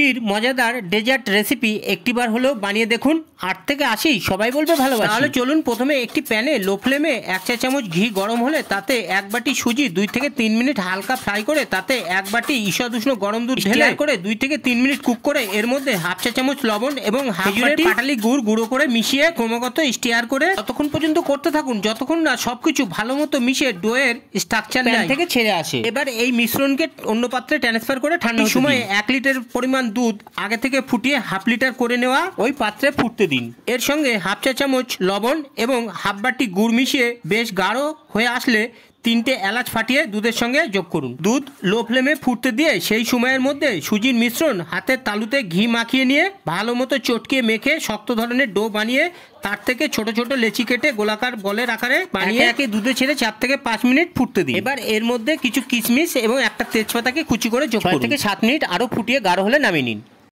সুজির মজাদার dessert recipe একটিবার হলেও বানিয়ে দেখুন। 8 থেকে 80 সবাই বলবে ভালোবাসি। তাহলে চলুন প্রথমে একটি প্যানে লো ফ্লেমে 1 চা চামচ ঘি গরম হলে তাতে 1 বাটি সুজি 2 থেকে 3 মিনিট হালকা ফ্রাই করে তাতে 1 বাটি ঈষৎ উষ্ণ গরম দুধ ঢেলে করে 2 থেকে 3 মিনিট কুক করে এর মধ্যে হাফ চা চামচ লবণ এবং হাফ বাটি পাটালি গুড় গুঁড়ো করে মিশিয়ে ক্রমাগত স্টিয়ার করে ততক্ষণ পর্যন্ত করতে থাকুন যতক্ষণ না সবকিছু ভালো মতো মিশিয়ে ডোয়ের স্ট্রাকচার থেকে ছেড়ে আসে। এবার এই মিশ্রণকে অন্য পাত্রে ট্রান্সফার করে ঠান্ডা সময় 1 লিটার পরিমাণ দুধ আগে থেকে ফুটিয়ে হাফ লিটার করে নেওয়া ওই পাত্রে ফুটতে দিন। এর সঙ্গে হাফ চা চামচ লবণ এবং হাফ বাটি গুড় মিশিয়ে বেশ গাঢ় হয়ে আসলে 3টে এলাচ ফাটিয়ে দুধের সঙ্গে যোগ করুন। দুধ লো ফ্লেমে ফুটতে দিয়ে সেই সময়ের মধ্যে সুজির মিশ্রণ হাতের তালুতে ঘি মাখিয়ে নিয়ে ভালো মতো চটকিয়ে মেখে শক্ত ধরনের ডো বানিয়ে তার থেকে ছোট ছোট লেচি কেটে গোলাকার বলের আকারে বানিয়ে একে দুধে ছেড়ে 4 থেকে 5 মিনিট ফুটতে দিন। এবার এর মধ্যে কিছু কিশমিশ এবং একটা তেজপাতাকে কুচি করে যোগ করুন। 6 থেকে 7 মিনিট আরও ফুটিয়ে গাঢ় হলে নামিয়ে নিন।